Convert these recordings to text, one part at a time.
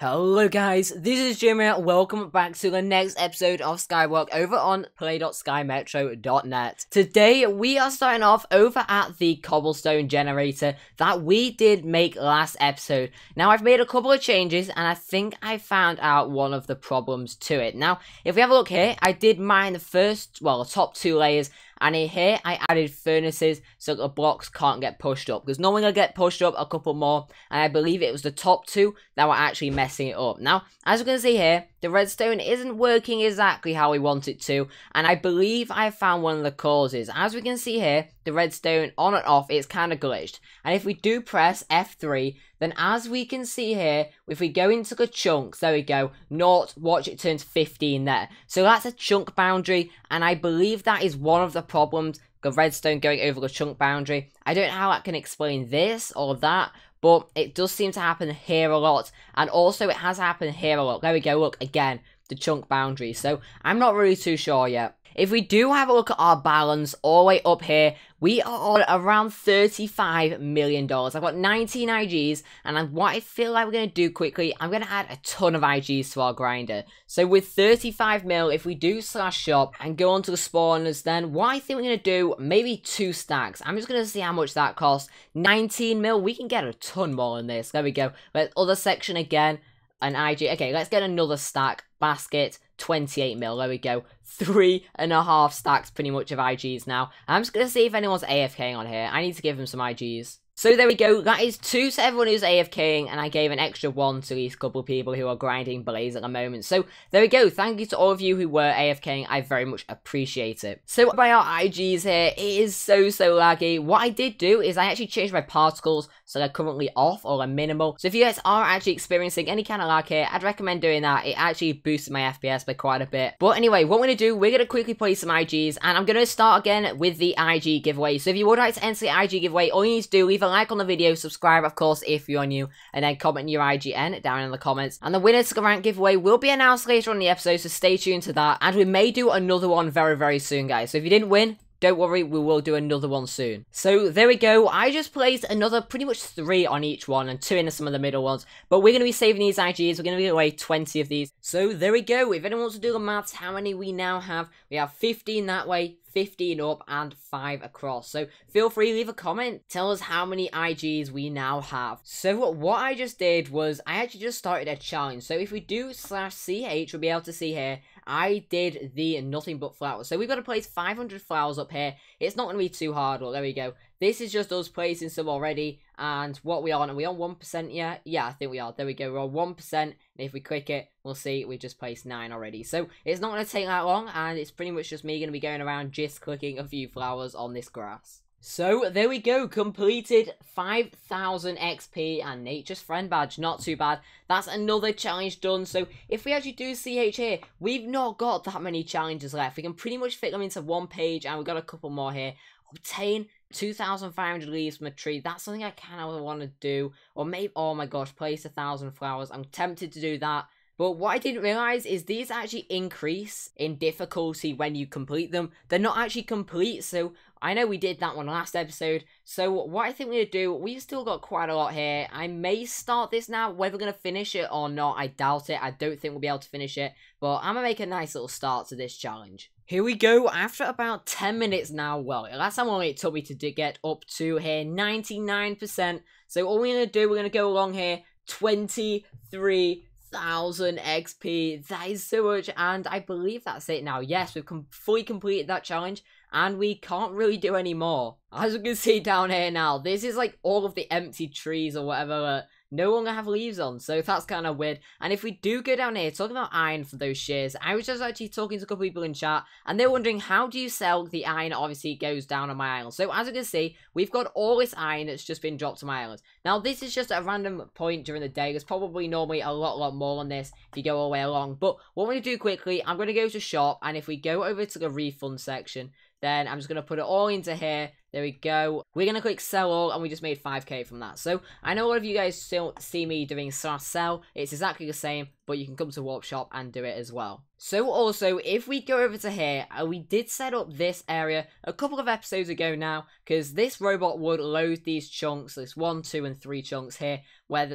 Hello guys, this is Jimmy. Welcome back to the next episode of Skywalk over on play.skymetro.net. Today we are starting off over at the cobblestone generator that we did make last episode. Now I've made a couple of changes and I think I found out one of the problems to it. Now if we have a look here, I did mine the top two layers. And in here, I added furnaces so the blocks can't get pushed up. Because normally they'll get pushed up a couple more. And I believe it was the top two that were actually messing it up. Now, as you can see here, the redstone isn't working exactly how we want it to. And I believe I found one of the causes. As we can see here, the redstone on and off, it's kind of glitched. And if we do press F3, then as we can see here, if we go into the chunks, there we go, watch it turn to 15 there. So that's a chunk boundary, and I believe that is one of the problems, the redstone going over the chunk boundary. I don't know how I can explain this or that, but it does seem to happen here a lot, and also it has happened here a lot. There we go, look, again, the chunk boundary. So I'm not really too sure yet. If we do have a look at our balance all the way up here, we are on around $35 million. I've got 19 IGs, and what I feel like we're going to do quickly, I'm going to add a ton of IGs to our grinder. So with 35 mil, if we do /shop and go onto the spawners, then what I think we're going to do, maybe 2 stacks. I'm just going to see how much that costs. 19 mil, we can get a ton more than this. There we go. But other section again, an IG. Okay, let's get another stack. Basket, 28 mil. There we go. 3.5 stacks pretty much of IGs now. I'm just going to see if anyone's AFKing on here. I need to give them some IGs. So there we go, that is 2 to everyone who's AFKing, and I gave an extra 1 to these couple of people who are grinding Blaze at the moment. So there we go, thank you to all of you who were AFKing, I very much appreciate it. So by our IGs here, it is so laggy. What I did do is I actually changed my particles so they're currently off or they're minimal. So if you guys are actually experiencing any kind of lag here, I'd recommend doing that. It actually boosted my FPS by quite a bit. But anyway, what we're going to do, we're going to quickly play some IGs, and I'm going to start again with the IG giveaway. So if you would like to enter the IG giveaway, all you need to do, leave a like on the video, subscribe of course if you're new, and then comment your IGN down in the comments. And the winner to the rank giveaway will be announced later on in the episode, so stay tuned to that. And we may do another one very soon, guys. So if you didn't win, don't worry, we will do another one soon. So there we go, I just placed another pretty much 3 on each one and 2 in some of the middle ones. But we're going to be saving these IGs, we're going to give away 20 of these. So there we go, if anyone wants to do the maths, how many we now have? We have 15 that way, 15 up, and 5 across. So feel free, leave a comment, tell us how many IGs we now have. So what I just did was, I actually just started a challenge. So if we do /ch, we'll be able to see here, I did the nothing but flowers. So we've got to place 500 flowers up here. It's not going to be too hard. Well, there we go. This is just us placing some already. And what we on? Are we on 1% yet? Yeah, I think we are. There we go. We're on 1%. And if we click it, we'll see we just placed 9 already. So it's not going to take that long. And it's pretty much just me going to be going around just clicking a few flowers on this grass. So there we go, completed 5,000 XP and Nature's Friend badge, not too bad. That's another challenge done. So if we actually do CH here, we've not got that many challenges left. We can pretty much fit them into one page, and we've got a couple more here. Obtain 2,500 leaves from a tree. That's something I kind of want to do. Or maybe, oh my gosh, place 1,000 flowers. I'm tempted to do that. But what I didn't realise is these actually increase in difficulty when you complete them. They're not actually complete, so I know we did that one last episode. So what I think we're going to do, we've still got quite a lot here. I may start this now. Whether we're going to finish it or not, I doubt it. I don't think we'll be able to finish it. But I'm going to make a nice little start to this challenge. Here we go, after about 10 minutes now. Well, that's how long it took me to get up to here, 99%. So all we're going to do, we're going to go along here, 23,000 XP. That is so much, and I believe that's it now. Yes, we've fully completed that challenge, and we can't really do any more. As you can see down here now, this is like all of the empty trees or whatever no longer have leaves on, so that's kind of weird. And if we do go down here, talking about iron for those shears, I was just actually talking to a couple people in chat, and they're wondering, how do you sell the iron? Obviously, it goes down on my island. So as you can see, we've got all this iron that's just been dropped to my island. Now, this is just a random point during the day. There's probably normally a lot more on this if you go all the way along. But what we're going to do quickly, I'm going to go to shop, and if we go over to the refund section, then I'm just going to put it all into here. There we go. We're going to click sell all, and we just made 5k from that. So I know a lot of you guys still see me doing /sell. It's exactly the same, but you can come to Warp Shop and do it as well. So also, if we go over to here, we did set up this area a couple of episodes ago now, because this robot would load these chunks, this 1, 2, and 3 chunks here,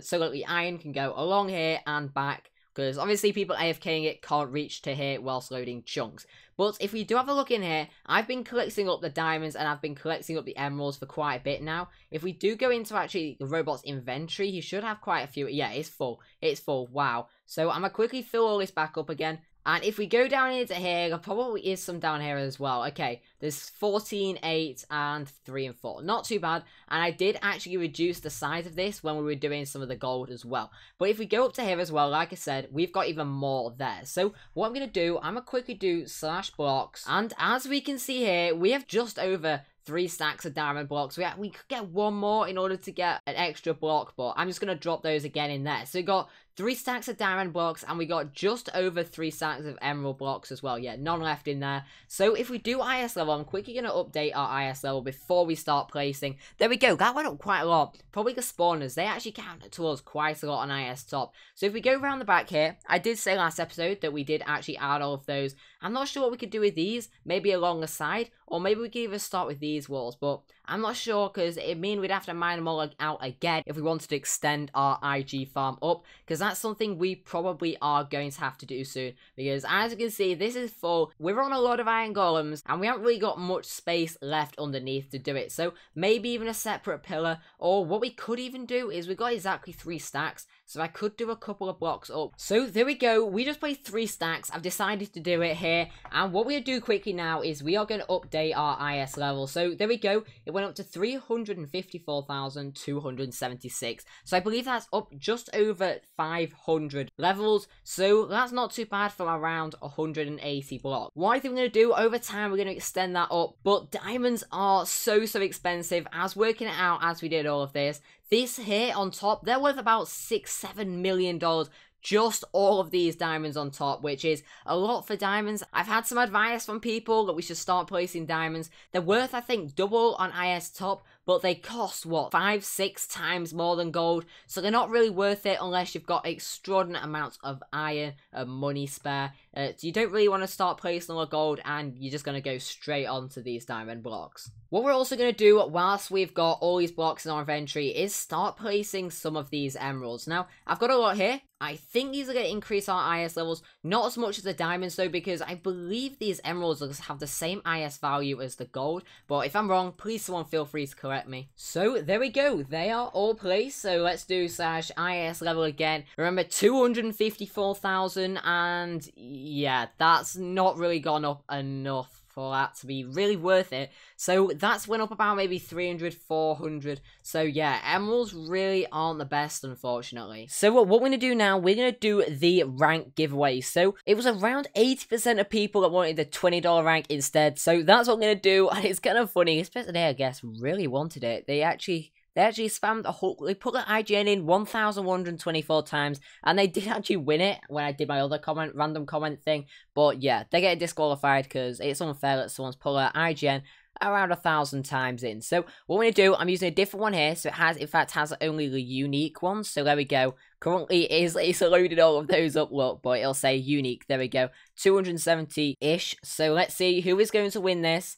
so that the iron can go along here and back. Because obviously people AFKing it can't reach to here whilst loading chunks. But if we do have a look in here, I've been collecting up the diamonds and I've been collecting up the emeralds for quite a bit now. If we do go into actually the robot's inventory, he should have quite a few. Yeah, it's full. It's full. Wow. So I'm going to quickly fill all this back up again. And if we go down into here, there probably is some down here as well. Okay, there's 14, 8, and 3 and 4. Not too bad. And I did actually reduce the size of this when we were doing some of the gold as well. But if we go up to here as well, like I said, we've got even more there. So what I'm going to do, I'm going to quickly do /blocks. And as we can see here, we have just over 3 stacks of diamond blocks. We could get one more in order to get an extra block, but I'm just going to drop those again in there. So we got 3 stacks of diamond blocks, and we got just over 3 stacks of emerald blocks as well. Yeah, none left in there. So if we do IS level, I'm quickly going to update our IS level before we start placing. There we go, that went up quite a lot. Probably the spawners, they actually counted to us quite a lot on IS top. So if we go around the back here, I did say last episode that we did actually add all of those. I'm not sure what we could do with these, maybe along the side, or maybe we could even start with these walls, but I'm not sure, because it mean we'd have to mine them all out again if we wanted to extend our IG farm up, because that's something we probably are going to have to do soon, because as you can see, this is full. We're on a lot of iron golems, and we haven't really got much space left underneath to do it, so maybe even a separate pillar, or what we could even do is we've got exactly 3 stacks, so I could do a couple of blocks up. So there we go, we just placed 3 stacks. I've decided to do it here, and what we're going to do quickly now is we are going to update our IS level. So there we go, it went up to 354,276, so I believe that's up just over 500 levels, so that's not too bad from around 180 blocks. What I think we're going to do over time, we're going to extend that up, but diamonds are so expensive. I was working it out as we did all of this. This here on top, they're worth about $6-7 million. Just all of these diamonds on top, which is a lot for diamonds. I've had some advice from people that we should start placing diamonds. They're worth, I think, double on IS top, but they cost, what, 5-6 times more than gold, so they're not really worth it unless you've got extraordinary amounts of iron and money spare. So you don't really want to start placing all the gold, and you're just going to go straight onto these diamond blocks. What we're also going to do whilst we've got all these blocks in our inventory is start placing some of these emeralds. Now, I've got a lot here. I think these are going to increase our IS levels, not as much as the diamonds though, because I believe these emeralds have the same IS value as the gold, but if I'm wrong, please someone feel free to correct me. So there we go, they are all placed, so let's do /IS level again. Remember, 254,000, and yeah, that's not really gone up enough for that to be really worth it. So that's went up about maybe 300, 400. So yeah, emeralds really aren't the best, unfortunately. So what we're going to do now, we're going to do the rank giveaway. So it was around 80% of people that wanted the $20 rank instead. So that's what I'm going to do. And it's kind of funny, especially they, I guess, really wanted it. They actually spammed a whole, they put the IGN in 1,124 times, and they did actually win it when I did my other random comment thing, but yeah, they get disqualified because it's unfair that someone's put their IGN around 1,000 times in. So what I'm going to do, I'm using a different one here, so it has, in fact, has only the unique ones, so there we go. Currently, it's loaded all of those up, look, but it'll say unique, there we go, 270-ish, so let's see who is going to win this.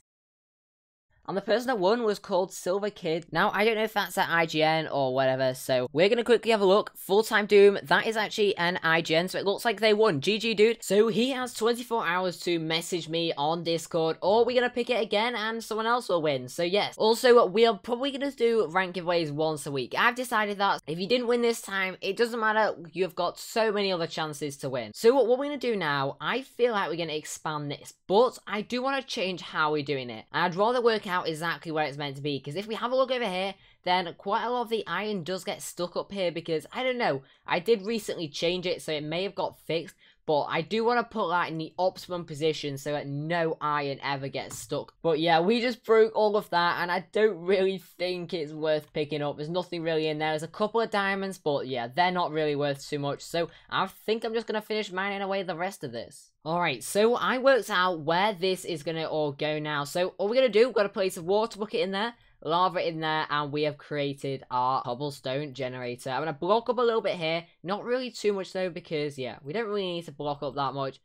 And the person that won was called Silver Kid. Now, I don't know if that's at IGN or whatever, so we're going to quickly have a look. Full-Time Doom, that is actually an IGN, so it looks like they won. GG, dude. So he has 24 hours to message me on Discord, or we're going to pick it again and someone else will win. So yes. Also, we are probably going to do rank giveaways once a week. I've decided that if you didn't win this time, it doesn't matter. You've got so many other chances to win. So what we're going to do now, I feel like we're going to expand this, but I do want to change how we're doing it. I'd rather work out exactly where it's meant to be, because if we have a look over here, then quite a lot of the iron does get stuck up here, because I don't know, I did recently change it, so it may have got fixed, but I do want to put that in the optimum position so that no iron ever gets stuck. But yeah, we just broke all of that, and I don't really think it's worth picking up. There's nothing really in there. There's a couple of diamonds, but yeah, they're not really worth too much, so I think I'm just going to finish mining away the rest of this. Alright, so I worked out where this is going to all go now. So all we're going to do, we've got to place a water bucket in there, lava in there, and we have created our cobblestone generator. I'm going to block up a little bit here, not really too much though, because yeah, we don't really need to block up that much.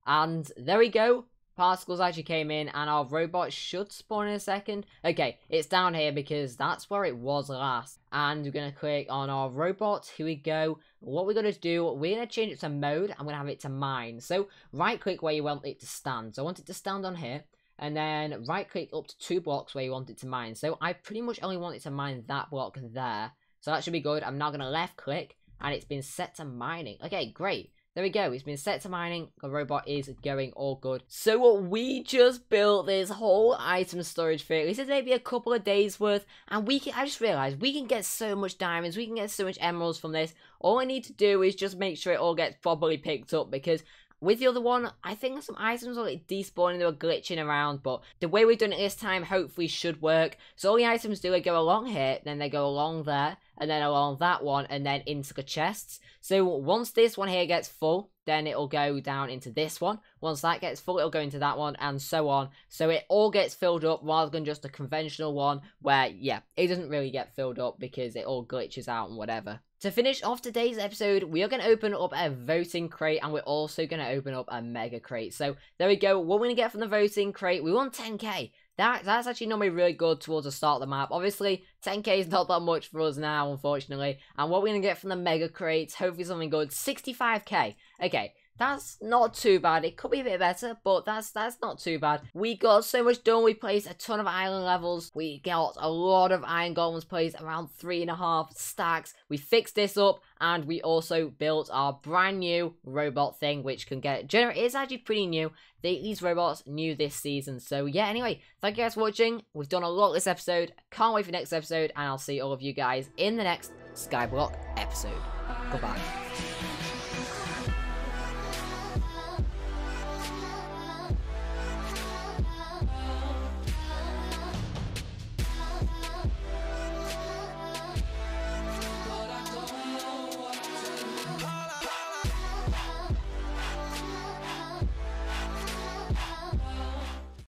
And there we go. Particles actually came in, and our robot should spawn in a second. Okay, it's down here because that's where it was last. And we're going to click on our robot. Here we go. What we're going to do, we're going to change it to mode. I'm going to have it to mine. So right click where you want it to stand. So I want it to stand on here. And then right click up to 2 blocks where you want it to mine. So I pretty much only want it to mine that block there. So that should be good. I'm now going to left click, and it's been set to mining. Okay, great. There we go, it's been set to mining, the robot is going all good. So we just built this whole item storage thing. This is maybe a couple of days worth, and I just realized we can get so much diamonds, we can get so much emeralds from this. All I need to do is just make sure it all gets properly picked up, because with the other one, I think some items were like despawning, they were glitching around, but the way we've done it this time hopefully should work. So all the items do, they go along here, then they go along there, and then along that one, and then into the chests. So once this one here gets full, then it'll go down into this one. Once that gets full, it'll go into that one, and so on. So it all gets filled up rather than just a conventional one where, yeah, it doesn't really get filled up because it all glitches out and whatever. To finish off today's episode, we are going to open up a voting crate, and we're also going to open up a mega crate. So there we go. What we're going to get from the voting crate, we want 10k. That's actually normally really good towards the start of the map. Obviously, 10k is not that much for us now, unfortunately. And what we're going to get from the mega crates, hopefully something good, 65k. Okay, that's not too bad. It could be a bit better, but that's not too bad. We got so much done. We placed a ton of island levels. We got a lot of iron golems placed, around 3.5 stacks. We fixed this up, and we also built our brand new robot thing, which can get generated. It's actually pretty new. These robots new this season. So yeah, anyway, thank you guys for watching. We've done a lot this episode. Can't wait for the next episode, and I'll see all of you guys in the next Skyblock episode. Goodbye.